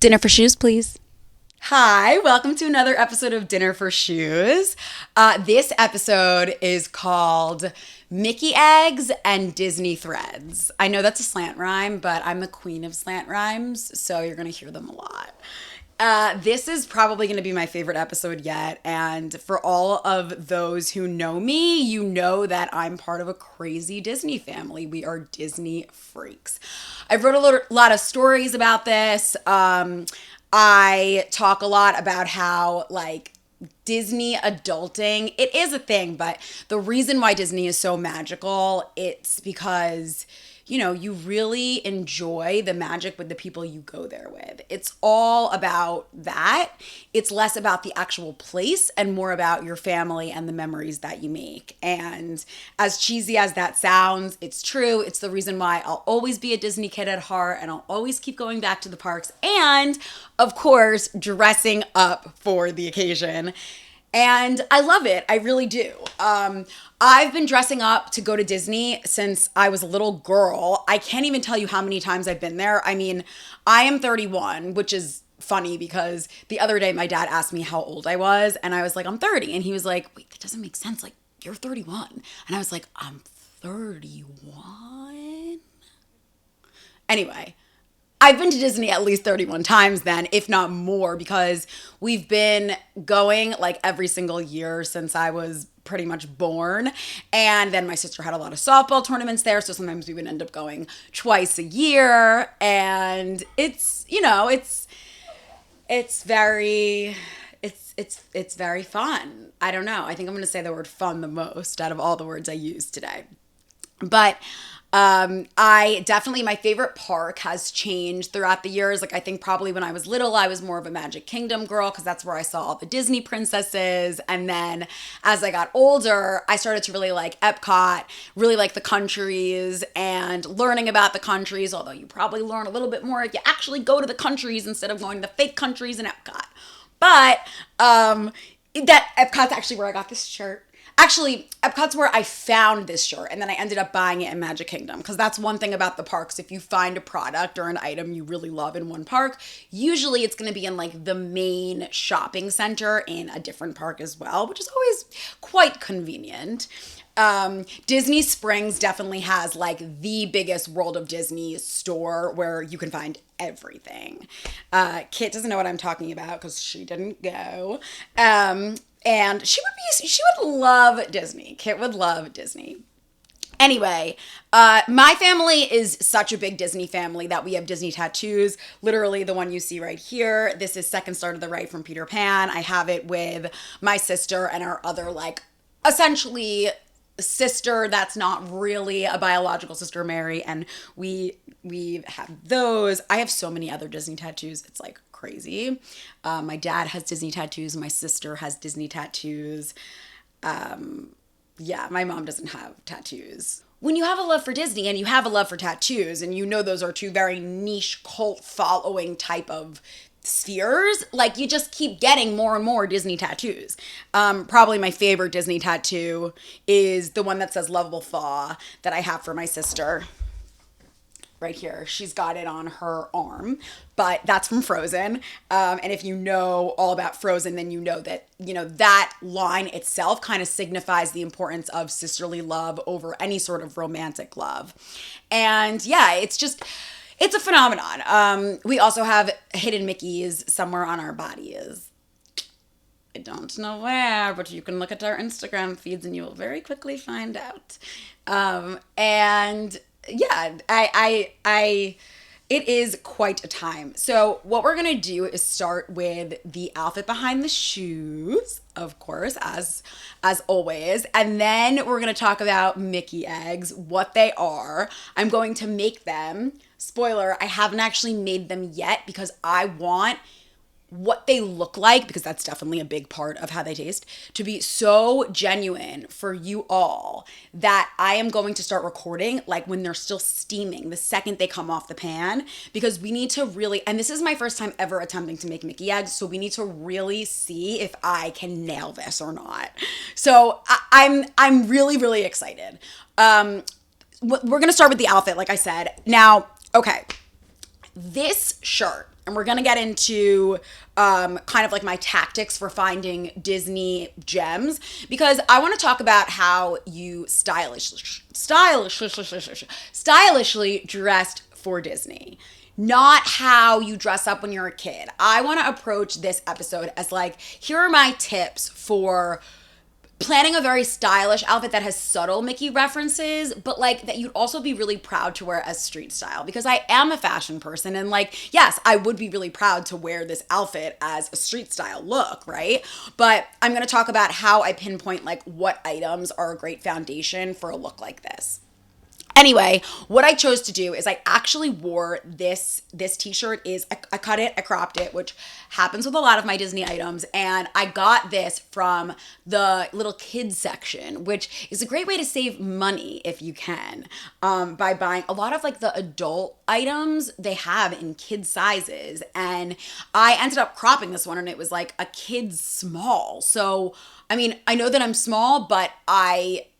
Dinner for shoes, please. Hi, welcome to another episode of Dinner for Shoes. This episode is called Mickey Eggs and Disney Threads. I know that's a slant rhyme, but I'm the queen of slant rhymes, so you're going to hear them a lot. This is probably going to be my favorite episode yet, and for all of those who know me, you know that I'm part of a crazy Disney family. We are Disney freaks. I've wrote a lot of stories about this. I talk a lot about how, Disney adulting, it is a thing, but the reason why Disney is so magical, it's because, you really enjoy the magic with the people you go there with. It's all about that. It's less about the actual place and more about your family and the memories that you make. And as cheesy as that sounds, it's true. It's the reason why I'll always be a Disney kid at heart and I'll always keep going back to the parks and, of course, dressing up for the occasion. And I love it. I really do. I've been dressing up to go to Disney since I was a little girl. I can't even tell you how many times I've been there. I mean, I am 31, which is funny because the other day my dad asked me how old I was and I was like, I'm 30. And he was like, wait, that doesn't make sense. Like, you're 31. And I was like, I'm 31? Anyway, I've been to Disney at least 31 times then, if not more, because we've been going every single year since I was pretty much born. And then my sister had a lot of softball tournaments there, so sometimes we would end up going twice a year. And it's very fun. I don't know. I think I'm going to say the word fun the most out of all the words I used today. But my favorite park has changed throughout the years. I think probably when I was little, I was more of a Magic Kingdom girl because that's where I saw all the Disney princesses. And then as I got older, I started to really like Epcot, really like the countries and learning about the countries, although you probably learn a little bit more if you actually go to the countries instead of going to the fake countries in Epcot. But that Epcot's actually where I got this shirt. Actually, Epcot's where I found this shirt, and then I ended up buying it in Magic Kingdom, because that's one thing about the parks. If you find a product or an item you really love in one park, usually it's going to be in the main shopping center in a different park as well, which is always quite convenient. Disney Springs definitely has the biggest World of Disney store where you can find everything. Kit doesn't know what I'm talking about because she didn't go. And she would love Disney. Kit would love Disney. Anyway, my family is such a big Disney family that we have Disney tattoos. Literally the one you see right here. This is Second Star to the Right from Peter Pan. I have it with my sister and our other essentially sister that's not really a biological sister, Mary, and we have those. I have so many other Disney tattoos. It's crazy. My dad has Disney tattoos. My sister has Disney tattoos. My mom doesn't have tattoos. When you have a love for Disney and you have a love for tattoos, and those are two very niche cult following type of spheres, you just keep getting more and more Disney tattoos. Probably my favorite Disney tattoo is the one that says Lovable Thaw that I have for my sister. Right here. She's got it on her arm, but that's from Frozen. And if you know all about Frozen, then you know that, that line itself kind of signifies the importance of sisterly love over any sort of romantic love. And yeah, it's a phenomenon. We also have hidden Mickeys somewhere on our bodies. I don't know where, but you can look at our Instagram feeds and you will very quickly find out. And yeah, it is quite a time. So what we're going to do is start with the outfit behind the shoes, of course, as always. And then we're going to talk about Mickey eggs, what they are. I'm going to make them. Spoiler, I haven't actually made them yet because I want what they look like, because that's definitely a big part of how they taste, to be so genuine for you all that I am going to start recording when they're still steaming, the second they come off the pan, because we need to really, and this is my first time ever attempting to make Mickey eggs, so we need to really see if I can nail this or not. So I'm really, really excited. We're going to start with the outfit, like I said. Now, okay, this shirt and we're gonna get into kind of like my tactics for finding Disney gems, because I want to talk about how you stylishly dressed for Disney, not how you dress up when you're a kid. I want to approach this episode as like, here are my tips for planning a very stylish outfit that has subtle Mickey references, but like that you'd also be really proud to wear as street style. Because I am a fashion person, and like, yes, I would be really proud to wear this outfit as a street style look, right? But I'm going to talk about how I pinpoint like what items are a great foundation for a look like this. Anyway, what I chose to do is I actually wore this t-shirt. I cut it, I cropped it, which happens with a lot of my Disney items, and I got this from the little kids section, which is a great way to save money if you can, by buying a lot of like the adult items they have in kid sizes. And I ended up cropping this one, and it was like a kid's small. So I mean, I know that I'm small, but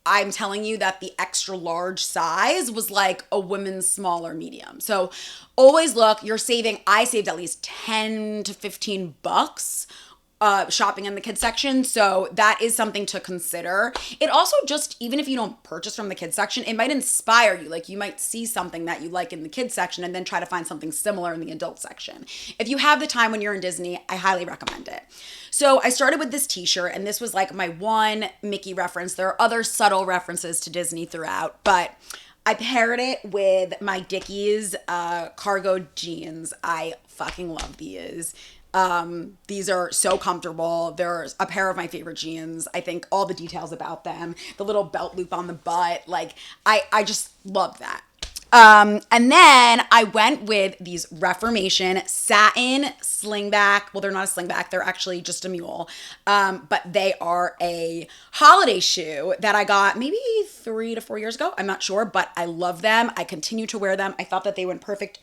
I'm telling you that the extra large size was like a women's small or medium. So always look, I saved at least 10 to 15 bucks shopping in the kids section. So that is something to consider. It also just, even if you don't purchase from the kids section, it might inspire you. Like you might see something that you like in the kids section and then try to find something similar in the adult section. If you have the time when you're in Disney, I highly recommend it. So I started with this t-shirt, and this was like my one Mickey reference. There are other subtle references to Disney throughout, but I paired it with my Dickies cargo jeans. I fucking love these. These are so comfortable. They're a pair of my favorite jeans. I think all the details about them, the little belt loop on the butt, like I just love that. And then I went with these Reformation satin slingback. Well, they're not a slingback. They're actually just a mule. But they are a holiday shoe that I got maybe 3 to 4 years ago. I'm not sure, but I love them. I continue to wear them. I thought that they went perfect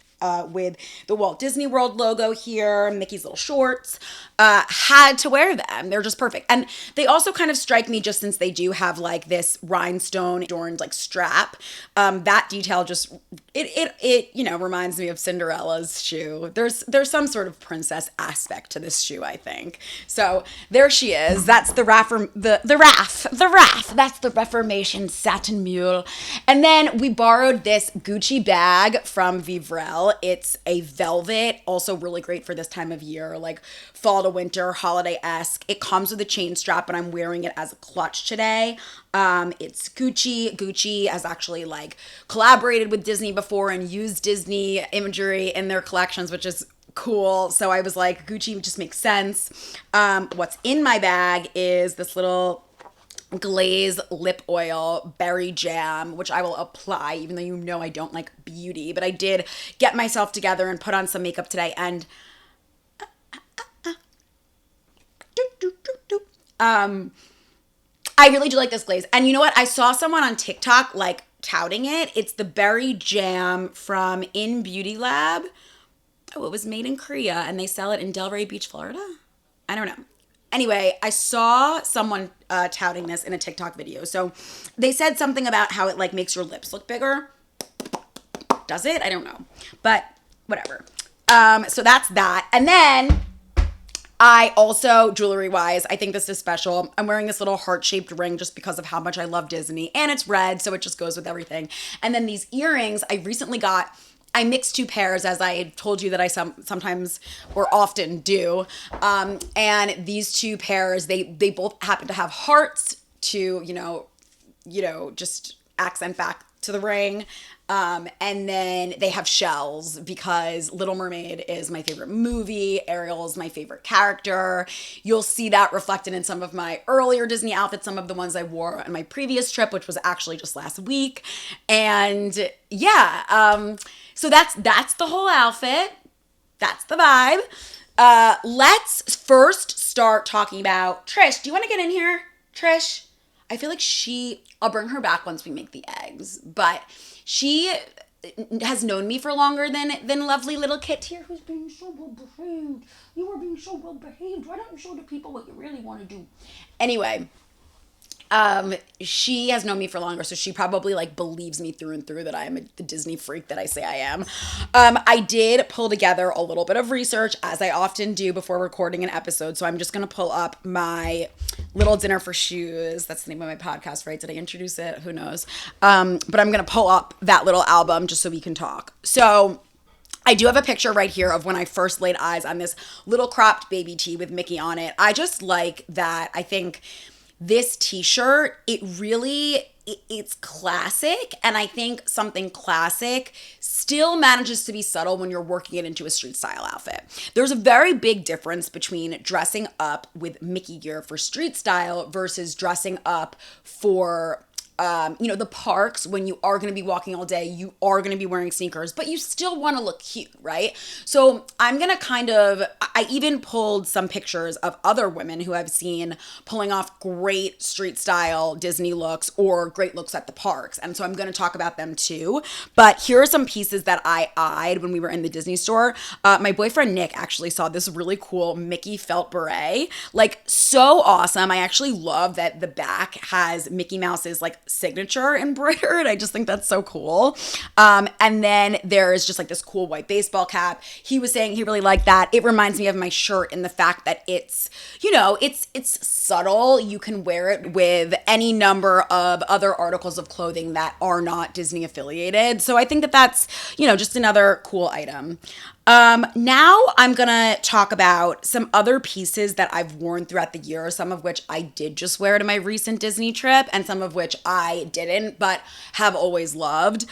with the Walt Disney World logo here, Mickey's little shorts. Had to wear them. They're just perfect. And they also kind of strike me, just since they do have like this rhinestone adorned like strap. That detail just, it reminds me of Cinderella's shoe. There's some sort of princess aspect to this shoe, I think. So there she is. That's the RAF. That's the Reformation satin mule. And then we borrowed this Gucci bag from Vivrel. It's a velvet, also really great for this time of year, like fall to winter, holiday-esque. It comes with a chain strap, and I'm wearing it as a clutch today. It's Gucci. Gucci has actually like collaborated with Disney before and used Disney imagery in their collections, which is cool. So I was like, Gucci just makes sense. What's in my bag is this little glaze lip oil berry jam, which I will apply, even though you know I don't like beauty, but I did get myself together and put on some makeup today, and I really do like this glaze. And you know what? I saw someone on TikTok like touting it. It's the berry jam from In Beauty Lab. Oh, it was made in Korea, and they sell it in Delray Beach, Florida. I don't know. Anyway, I saw someone touting this in a TikTok video. So they said something about how it like makes your lips look bigger. Does it? I don't know. But whatever. So that's that. And then I also, jewelry-wise, I think this is special. I'm wearing this little heart-shaped ring just because of how much I love Disney. And it's red, so it just goes with everything. And then these earrings I recently got. I mixed 2 pairs, as I told you that I sometimes or often do. And these 2 pairs, they both happen to have hearts to, just accent back to the ring. And then they have shells because Little Mermaid is my favorite movie. Ariel is my favorite character. You'll see that reflected in some of my earlier Disney outfits, some of the ones I wore on my previous trip, which was actually just last week. And yeah, so that's the whole outfit. That's the vibe. Let's first start talking about Trish. Do you want to get in here, Trish? I feel like I'll bring her back once we make the eggs, but she has known me for longer than lovely little Kit here, who's being so well behaved. You are being so well behaved. Why don't you show the people what you really want to do? Anyway, She has known me for longer, so she probably like believes me through and through that I am the Disney freak that I say I am. I did pull together a little bit of research, as I often do before recording an episode. So I'm just gonna pull up my Little Dinner for Shoes. That's the name of my podcast, right? Did I introduce it? Who knows? But I'm gonna pull up that little album just so we can talk. So I do have a picture right here of when I first laid eyes on this little cropped baby tee with Mickey on it. I just like that. I think this t-shirt, it's classic, and I think something classic still manages to be subtle when you're working it into a street style outfit. There's a very big difference between dressing up with Mickey gear for street style versus dressing up for the parks. When you are going to be walking all day, you are going to be wearing sneakers, but you still want to look cute, right? So I'm going to I even pulled some pictures of other women who I've seen pulling off great street style Disney looks or great looks at the parks. And so I'm going to talk about them too. But here are some pieces that I eyed when we were in the Disney store. My boyfriend Nick actually saw this really cool Mickey felt beret. Like, so awesome. I actually love that the back has Mickey Mouse's like signature embroidered. I just think that's so cool. And then there's just like this cool white baseball cap. He was saying he really liked that. It reminds me of my shirt in the fact that it's subtle. You can wear it with any number of other articles of clothing that are not Disney affiliated. So I think that that's, just another cool item. Now I'm gonna talk about some other pieces that I've worn throughout the year, some of which I did just wear to my recent Disney trip and some of which I didn't, but have always loved.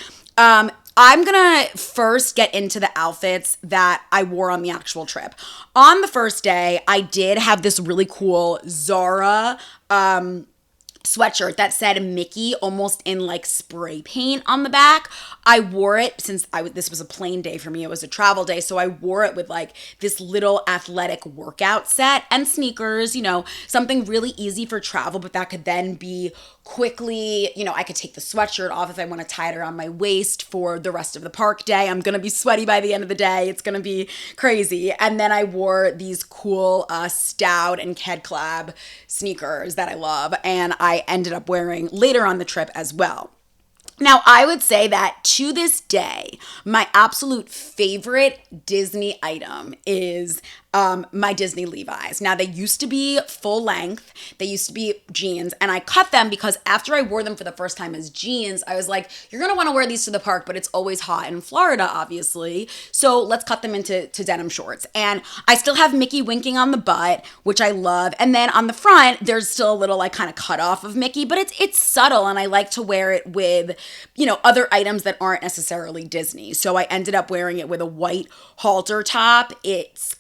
I'm gonna first get into the outfits that I wore on the actual trip. On the first day, I did have this really cool Zara, sweatshirt that said Mickey almost in like spray paint on the back. I wore it since this was a plain day for me. It was a travel day. So I wore it with like this little athletic workout set and sneakers, something really easy for travel, but that could then be quickly, I could take the sweatshirt off if I want to tie it around my waist for the rest of the park day. I'm going to be sweaty by the end of the day. It's going to be crazy. And then I wore these cool Stout and Ked Collab sneakers that I love, and I ended up wearing later on the trip as well. Now, I would say that to this day, my absolute favorite Disney item is my Disney Levi's. Now, they used to be full length. They used to be jeans, and I cut them because after I wore them for the first time as jeans, I was like, you're going to want to wear these to the park, but it's always hot in Florida, obviously. So let's cut them into denim shorts. And I still have Mickey winking on the butt, which I love. And then on the front, there's still a little like kind of cut off of Mickey, but it's subtle, and I like to wear it with, other items that aren't necessarily Disney. So I ended up wearing it with a white halter top. It's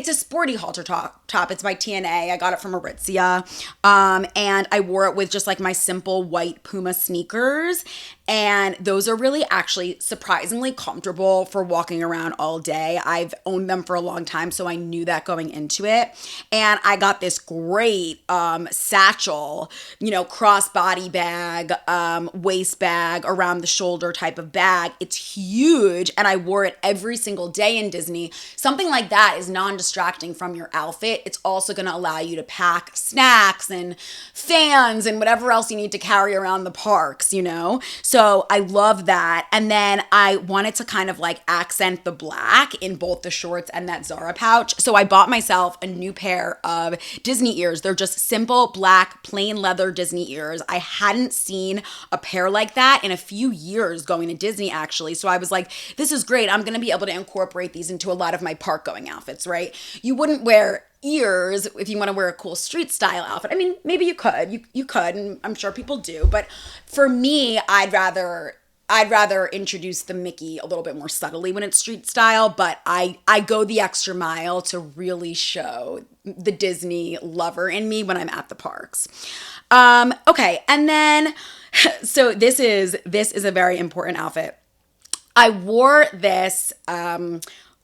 a sporty halter top. It's by TNA. I got it from Aritzia. And I wore it with just like my simple white Puma sneakers. And those are really actually surprisingly comfortable for walking around all day. I've owned them for a long time, so I knew that going into it. And I got this great satchel, crossbody bag, waist bag, around the shoulder type of bag. It's huge, and I wore it every single day in Disney. Something like that is non-distracting from your outfit. It's also going to allow you to pack snacks and fans and whatever else you need to carry around the parks, So I love that. And then I wanted to kind of like accent the black in both the shorts and that Zara pouch. So I bought myself a new pair of Disney ears. They're just simple black plain leather Disney ears. I hadn't seen a pair like that in a few years going to Disney, actually. So I was like, this is great. I'm going to be able to incorporate these into a lot of my park going outfits, right? You wouldn't wear ears if you want to wear a cool street style outfit. I mean, maybe you could, you could, and I'm sure people do, but for me, I'd rather introduce the Mickey a little bit more subtly when it's street style, but I go the extra mile to really show the Disney lover in me when I'm at the parks. Okay, and then so this is a very important outfit. I wore this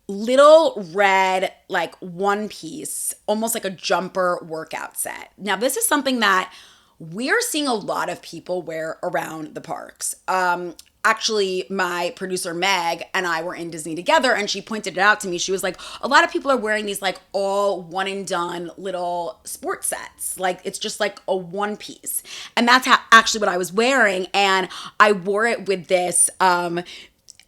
little red like one piece, almost like a jumper workout set. Now, this is something that we're seeing a lot of people wear around the parks. actually my producer Meg and I were in Disney together, and she pointed it out to me. She was like, a lot of people are wearing these like all one and done little sport sets. Like it's just like a one piece. And that's actually what I was wearing. And I wore it with this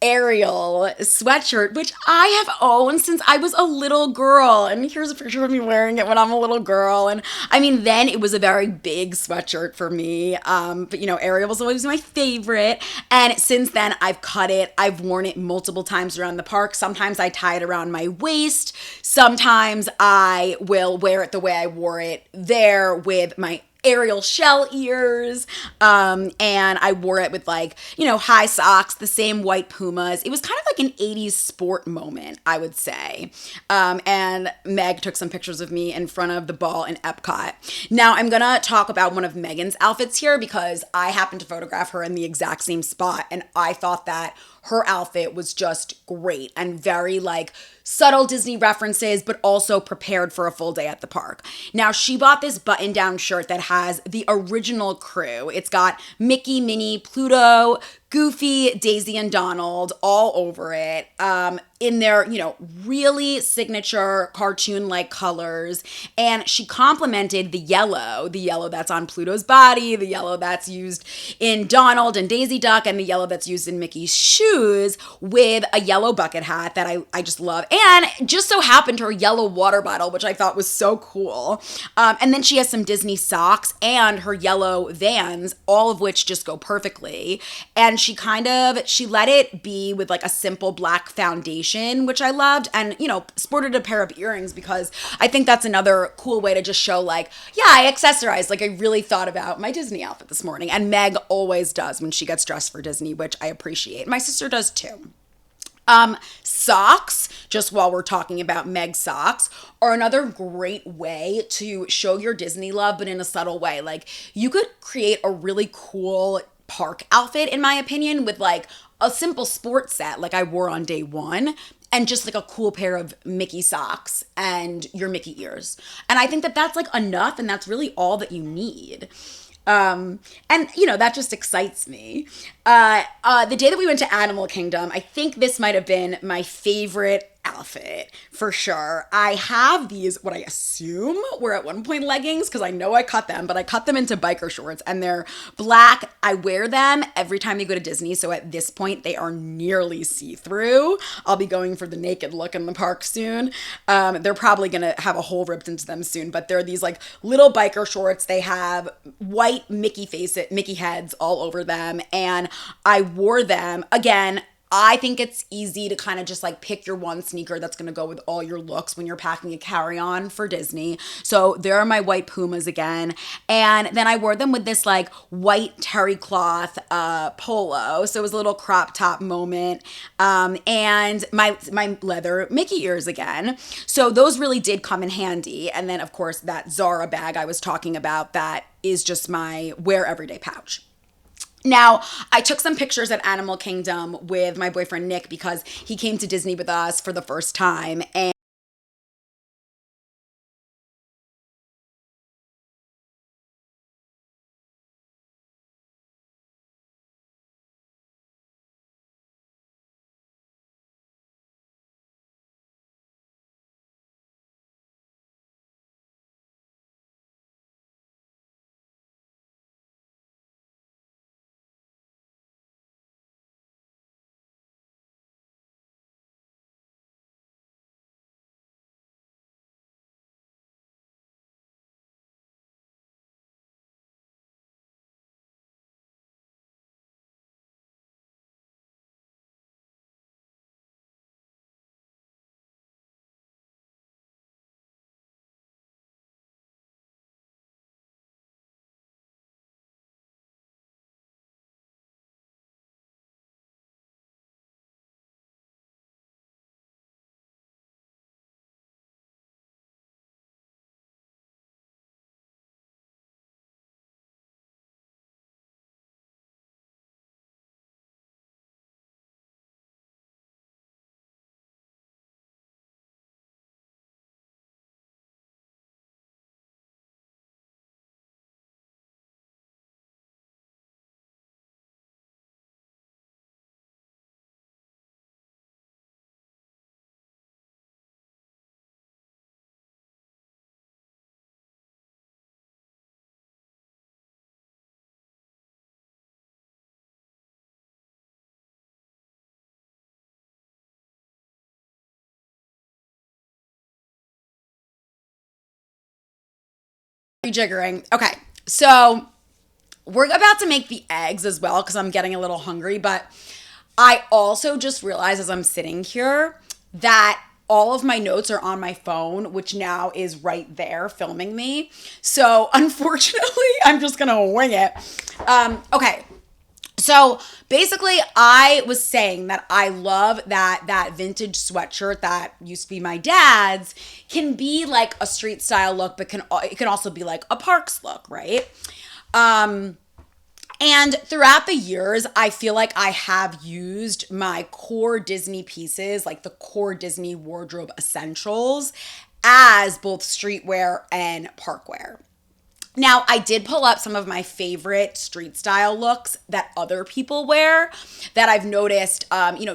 Ariel sweatshirt, which I have owned since I was a little girl. And here's a picture of me wearing it when I'm a little girl. And I mean, then it was a very big sweatshirt for me. But you know, Ariel was always my favorite. And since then, I've cut it. I've worn it multiple times around the park. Sometimes I tie it around my waist. Sometimes I will wear it the way I wore it there with my Ariel shell ears, and I wore it with like, you know, high socks, the same white Pumas. It was kind of like an 80s sport moment, I would say. And Meg took some pictures of me in front of the ball in Epcot. Now I'm gonna talk about one of Megan's outfits here because I happened to photograph her in the exact same spot, and I thought that her outfit was just great and very like subtle Disney references, but also prepared for a full day at the park. Now, she bought this button down shirt that has the original crew. It's got Mickey, Minnie, Pluto, Goofy, Daisy, and Donald all over it, in their, you know, really signature cartoon-like colors. And she complemented the yellow that's on Pluto's body, the yellow that's used in Donald and Daisy Duck, and the yellow that's used in Mickey's shoes with a yellow bucket hat that I just love. And just so happened her yellow water bottle, which I thought was so cool. And then she has some Disney socks and her yellow Vans, all of which just go perfectly. And she let it be with like a simple black foundation, which I loved, and, you know, sported a pair of earrings because I think that's another cool way to just show like, yeah, I accessorized. Like I really thought about my Disney outfit this morning. And Meg always does when she gets dressed for Disney, which I appreciate. My sister does too. Socks, just while we're talking about Meg socks, are another great way to show your Disney love, but in a subtle way. Like you could create a really cool park outfit, in my opinion, with like a simple sports set like I wore on day one, and just like a cool pair of Mickey socks and your Mickey ears. And I think that that's like enough, and that's really all that you need. And you know, that just excites me. The day that we went to Animal Kingdom, I think this might have been my favorite outfit for sure. I have these, what I assume were at one point leggings, because I know I cut them, but I cut them into biker shorts, and they're black. I wear them every time you go to Disney, so at this point they are nearly see-through. I'll be going for the naked look in the park soon. They're probably gonna have a hole ripped into them soon, but they're these like little biker shorts. They have white Mickey heads all over them, and I wore them again. I think it's easy to kind of just like pick your one sneaker that's going to go with all your looks when you're packing a carry-on for Disney. So there are my white Pumas again. And then I wore them with this like white terry cloth polo. So it was a little crop top moment. And my leather Mickey ears again. So those really did come in handy. And then of course that Zara bag I was talking about, that is just my wear everyday pouch. Now, I took some pictures at Animal Kingdom with my boyfriend Nick because he came to Disney with us for the first time. And rejiggering. Okay, so we're about to make the eggs as well because I'm getting a little hungry, but I also just realized as I'm sitting here that all of my notes are on my phone, which now is right there filming me. So unfortunately, I'm just gonna wing it. Okay. So basically, I was saying that I love that vintage sweatshirt that used to be my dad's can be like a street style look, but it can also be like a Parks look, right? And throughout the years, I feel like I have used my core Disney pieces, like the core Disney wardrobe essentials, as both streetwear and parkwear. Now, I did pull up some of my favorite street style looks that other people wear that I've noticed.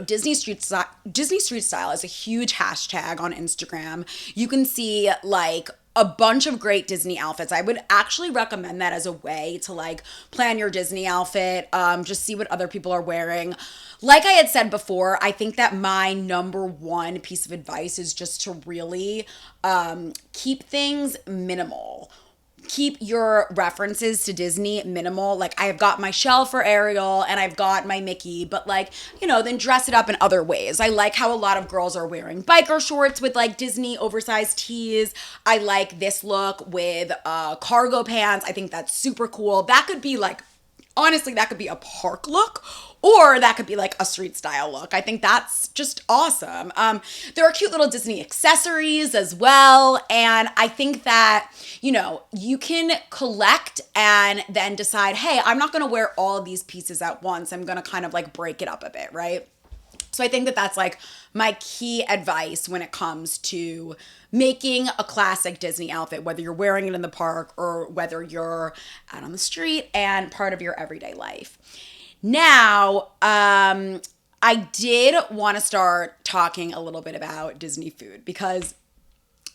Disney street style is a huge hashtag on Instagram. You can see like a bunch of great Disney outfits. I would actually recommend that as a way to like plan your Disney outfit, just see what other people are wearing. Like I had said before, I think that my number one piece of advice is just to really keep things minimal. Keep your references to Disney minimal. Like I've got my shell for Ariel and I've got my Mickey, but like, then dress it up in other ways. I like how a lot of girls are wearing biker shorts with like Disney oversized tees. I like this look with cargo pants. I think that's super cool. That could be like, honestly, that could be a park look or that could be like a street style look. I think that's just awesome. There are cute little Disney accessories as well. And I think that, you can collect and then decide, hey, I'm not going to wear all of these pieces at once. I'm going to kind of like break it up a bit, right? So I think that that's like my key advice when it comes to making a classic Disney outfit, whether you're wearing it in the park or whether you're out on the street and part of your everyday life. Now, I did want to start talking a little bit about Disney food because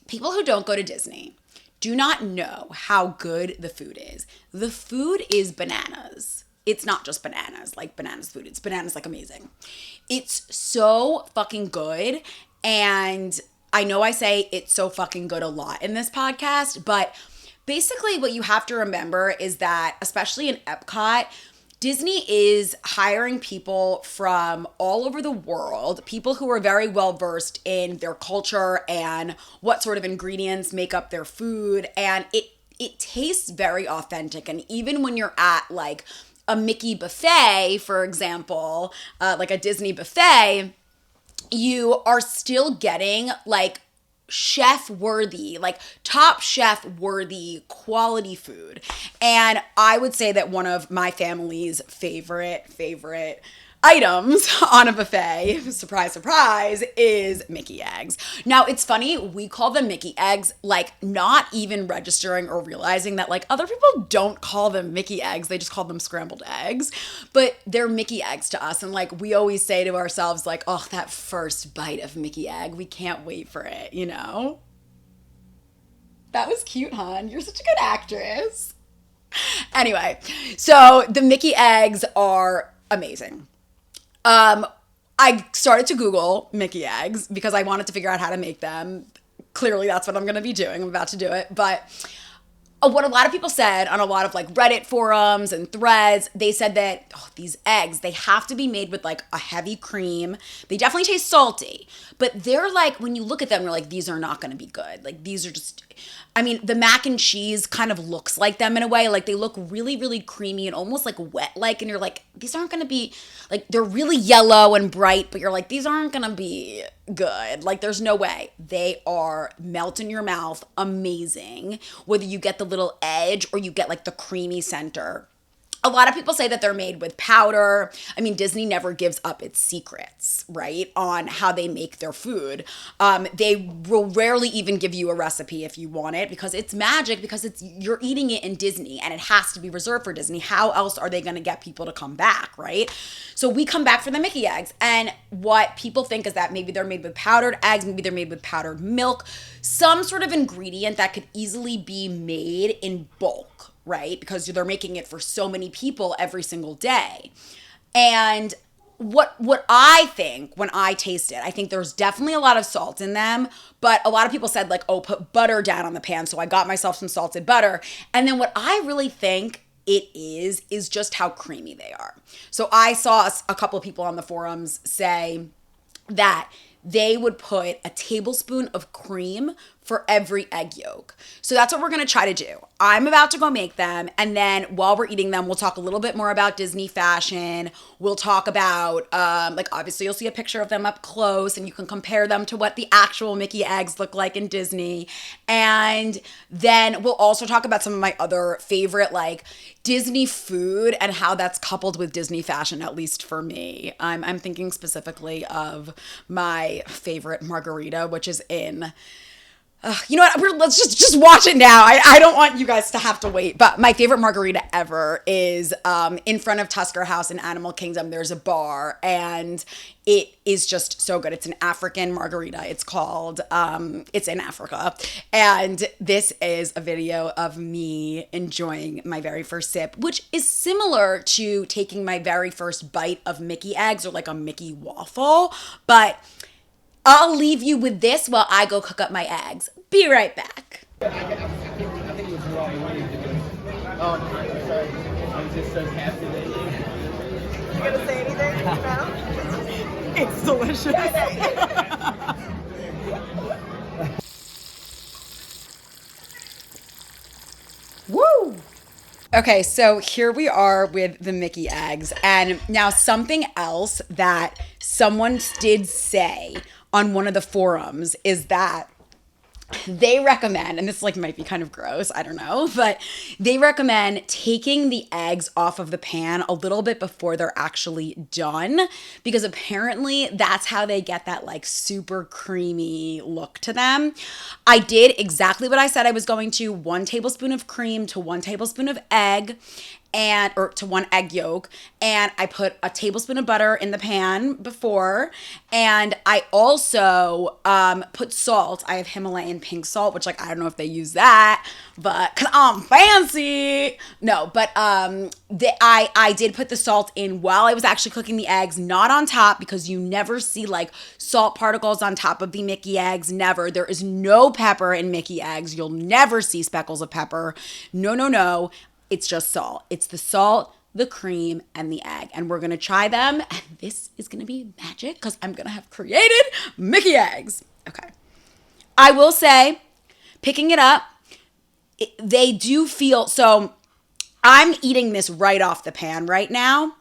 people who don't go to Disney do not know how good the food is. The food is bananas. It's not just bananas, like bananas food. It's bananas like amazing. It's so fucking good. And I know I say it's so fucking good a lot in this podcast, but basically what you have to remember is that, especially in Epcot, Disney is hiring people from all over the world, people who are very well versed in their culture and what sort of ingredients make up their food. And it tastes very authentic. And even when you're at like a Mickey buffet, for example, like a Disney buffet, you are still getting like chef worthy, like top chef worthy quality food. And I would say that one of my family's favorite items on a buffet, surprise, surprise, is Mickey eggs. Now, it's funny, we call them Mickey eggs, like not even registering or realizing that like other people don't call them Mickey eggs, they just call them scrambled eggs, but they're Mickey eggs to us. And like we always say to ourselves like, oh, that first bite of Mickey egg, we can't wait for it, That was cute, hon. You're such a good actress. Anyway, so the Mickey eggs are amazing. I started to Google Mickey eggs because I wanted to figure out how to make them. Clearly, that's what I'm going to be doing. I'm about to do it. But what a lot of people said on a lot of like Reddit forums and threads, they said that these eggs, they have to be made with like a heavy cream. They definitely taste salty, but they're like, when you look at them, you're like, these are not going to be good. Like these are just, the mac and cheese kind of looks like them in a way. Like they look really, really creamy and almost like wet-like. And you're like, these aren't going to be, like they're really yellow and bright, but you're like, these aren't going to be good. Like there's no way. They are melt in your mouth, amazing. Whether you get the little edge or you get like the creamy center. A lot of people say that they're made with powder. Disney never gives up its secrets, right, on how they make their food. They will rarely even give you a recipe if you want it because it's magic, because you're eating it in Disney and it has to be reserved for Disney. How else are they going to get people to come back, right? So we come back for the Mickey eggs. And what people think is that maybe they're made with powdered eggs, maybe they're made with powdered milk, some sort of ingredient that could easily be made in bulk, right? Because they're making it for so many people every single day. And what I think when I taste it, I think there's definitely a lot of salt in them, but a lot of people said like, oh, put butter down on the pan. So I got myself some salted butter. And then what I really think it is just how creamy they are. So I saw a couple of people on the forums say that they would put a tablespoon of cream for every egg yolk. So that's what we're gonna try to do. I'm about to go make them, and then while we're eating them, we'll talk a little bit more about Disney fashion. We'll talk about, like obviously you'll see a picture of them up close, and you can compare them to what the actual Mickey eggs look like in Disney. And then we'll also talk about some of my other favorite like Disney food and how that's coupled with Disney fashion, at least for me. I'm thinking specifically of my favorite margarita, which is in you know what? Let's just watch it now. I don't want you guys to have to wait. But my favorite margarita ever is in front of Tusker House in Animal Kingdom. There's a bar, and it is just so good. It's an African margarita. It's called, it's in Africa. And this is a video of me enjoying my very first sip, which is similar to taking my very first bite of Mickey eggs or like a Mickey waffle. But I'll leave you with this while I go cook up my eggs. Be right back. I think it was wrong. What did you do? I'm sorry. I'm just so happy that You gonna say anything? No? It's delicious. Woo! Okay, so here we are with the Mickey eggs. And now something else that someone did say on one of the forums is that they recommend, and this like might be kind of gross, I don't know, but they recommend taking the eggs off of the pan a little bit before they're actually done, because apparently that's how they get that like super creamy look to them. I did exactly what I said I was going to: 1 tablespoon of cream to 1 tablespoon of egg, or to 1 egg yolk, and I put a tablespoon of butter in the pan before, and I also put salt. I have Himalayan pink salt, which like I don't know if they use that, but cause I'm fancy. No, but I did put the salt in while I was actually cooking the eggs, not on top, because you never see like salt particles on top of the Mickey eggs. Never. There is no pepper in Mickey eggs. You'll never see speckles of pepper. No, no, no. It's just salt. It's the salt, the cream, and the egg. And we're going to try them. And this is going to be magic because I'm going to have created Mickey eggs. Okay. I will say, picking it up, they do feel, so I'm eating this right off the pan right now.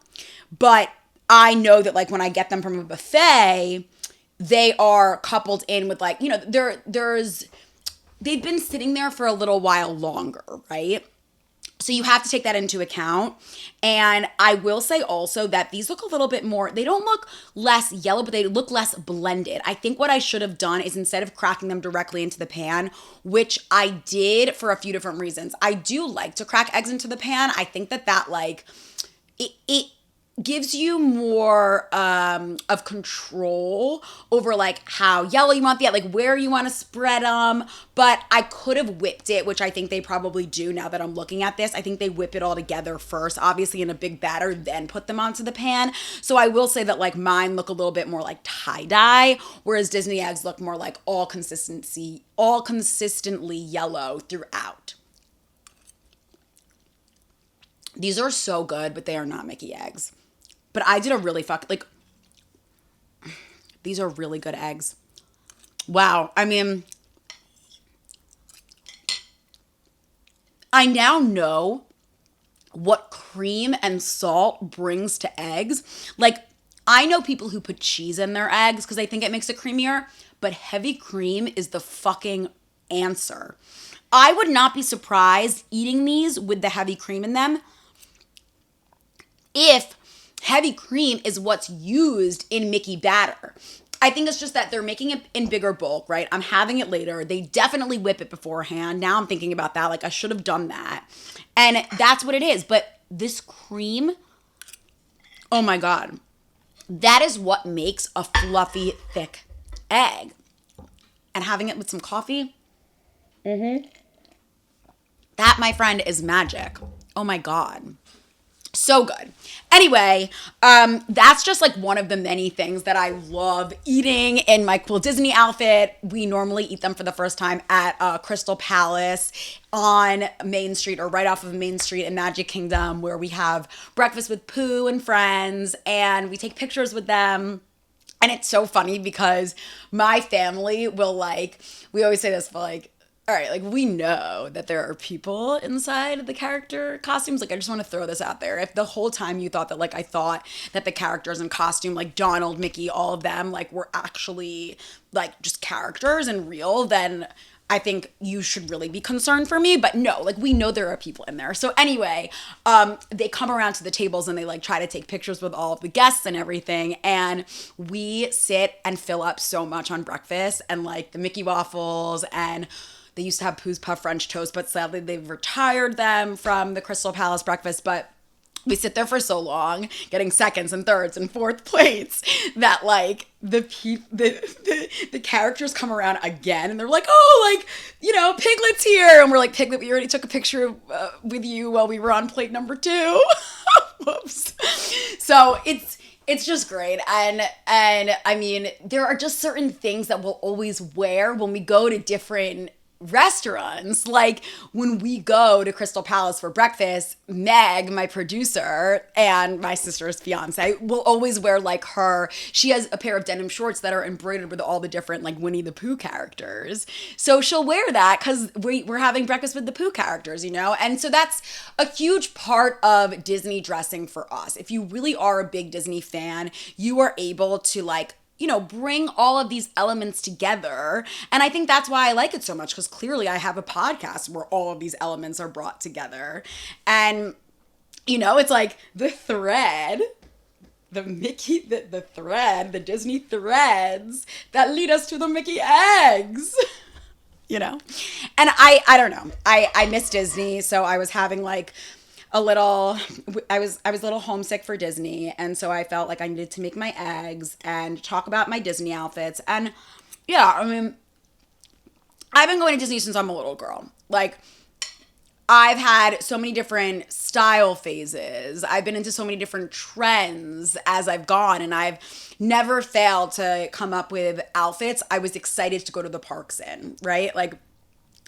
But I know that like when I get them from a buffet, they are coupled in with like, you know, they've been sitting there for a little while longer, right? So you have to take that into account. And I will say also that these look a little bit more, they don't look less yellow, but they look less blended. I think what I should have done is, instead of cracking them directly into the pan, which I did for a few different reasons. I do like to crack eggs into the pan. I think that like, it gives you more of control over like how yellow you want the, like where you want to spread them. But I could have whipped it, which I think they probably do now that I'm looking at this. I think they whip it all together first, obviously in a big batter, then put them onto the pan. So I will say that like mine look a little bit more like tie-dye, whereas Disney eggs look more like all consistently yellow throughout. These are so good, but they are not Mickey eggs. But I did a really these are really good eggs. Wow. I mean, I now know what cream and salt brings to eggs. Like, I know people who put cheese in their eggs because they think it makes it creamier, but heavy cream is the fucking answer. I would not be surprised eating these with the heavy cream in them if heavy cream is what's used in Mickey batter. I think it's just that they're making it in bigger bulk, right? I'm having it later. They definitely whip it beforehand. Now I'm thinking about that. Like, I should have done that. And that's what it is. But this cream, oh my God. That is what makes a fluffy, thick egg. And having it with some coffee, that, my friend, is magic. Oh my God. So good. Anyway, that's just like one of the many things that I love eating in my cool Disney outfit. We normally eat them for the first time at Crystal Palace on Main Street, or right off of Main Street in Magic Kingdom, where we have breakfast with Pooh and friends and we take pictures with them. And it's so funny because my family will like, we always say this, but like, all right, like we know that there are people inside the character costumes. Like I just want to throw this out there. If the whole time you thought that like I thought that the characters in costume, like Donald, Mickey, all of them, like were actually like just characters and real, then I think you should really be concerned for me. But no, like we know there are people in there. So anyway, they come around to the tables and they like try to take pictures with all of the guests and everything. And we sit and fill up so much on breakfast and like the Mickey waffles, and they used to have Pooh's Puff French toast, but sadly they've retired them from the Crystal Palace breakfast. But we sit there for so long getting seconds and thirds and fourth plates that like the characters come around again and they're like, oh, like, you know, Piglet's here. And we're like, Piglet, we already took a picture with you while we were on plate number 2. Whoops. So it's just great. And I mean, there are just certain things that we'll always wear when we go to different restaurants. Like when we go to Crystal Palace for breakfast, Meg, my producer and my sister's fiance, will always wear like she has a pair of denim shorts that are embroidered with all the different like Winnie the Pooh characters. So she'll wear that because we're having breakfast with the Pooh characters, you know? And so that's a huge part of Disney dressing for us. If you really are a big Disney fan, you are able to like, you know, bring all of these elements together. And I think that's why I like it so much, because clearly I have a podcast where all of these elements are brought together. And, you know, it's like the thread, the Disney threads that lead us to the Mickey eggs. You know? And I don't know. I miss Disney, so I was having like I was a little homesick for Disney, and so I felt like I needed to make my eggs and talk about my Disney outfits. And yeah, I mean, I've been going to Disney since I'm a little girl. Like, I've had so many different style phases. I've been into so many different trends as I've gone, and I've never failed to come up with outfits I was excited to go to the parks in, right? Like,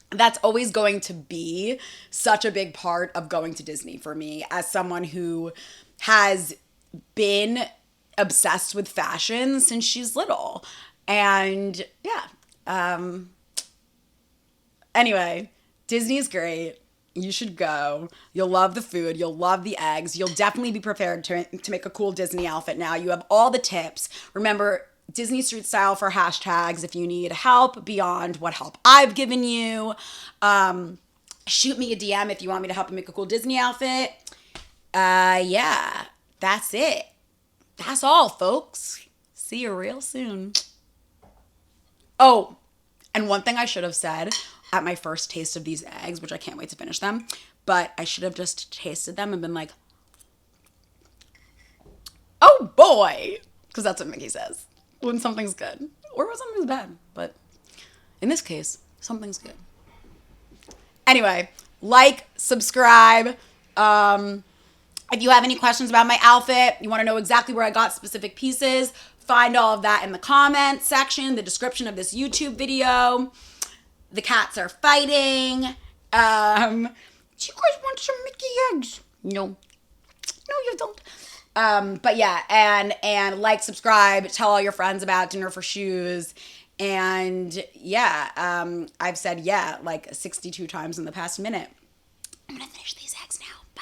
that's always going to be such a big part of going to Disney for me, as someone who has been obsessed with fashion since she's little. And yeah. Anyway, Disney's great. You should go. You'll love the food. You'll love the eggs. You'll definitely be prepared to make a cool Disney outfit now. You have all the tips. Remember, Disney Street Style for hashtags if you need help beyond what help I've given you. Shoot me a DM if you want me to help you make a cool Disney outfit. Yeah, that's it. That's all, folks. See you real soon. Oh, and one thing I should have said at my first taste of these eggs, which I can't wait to finish them, but I should have just tasted them and been like, oh boy, because that's what Mickey says when something's good or when something's bad. But in this case, something's good. Anyway, like, subscribe. If you have any questions about my outfit, you want to know exactly where I got specific pieces, find all of that in the comment section, the description of this YouTube video. The cats are fighting. Do you guys want some Mickey eggs? No. No, you don't. But yeah, and like, subscribe, tell all your friends about Dinner for Shoes. And yeah, I've said yeah like 62 times in the past minute. I'm gonna finish these eggs now.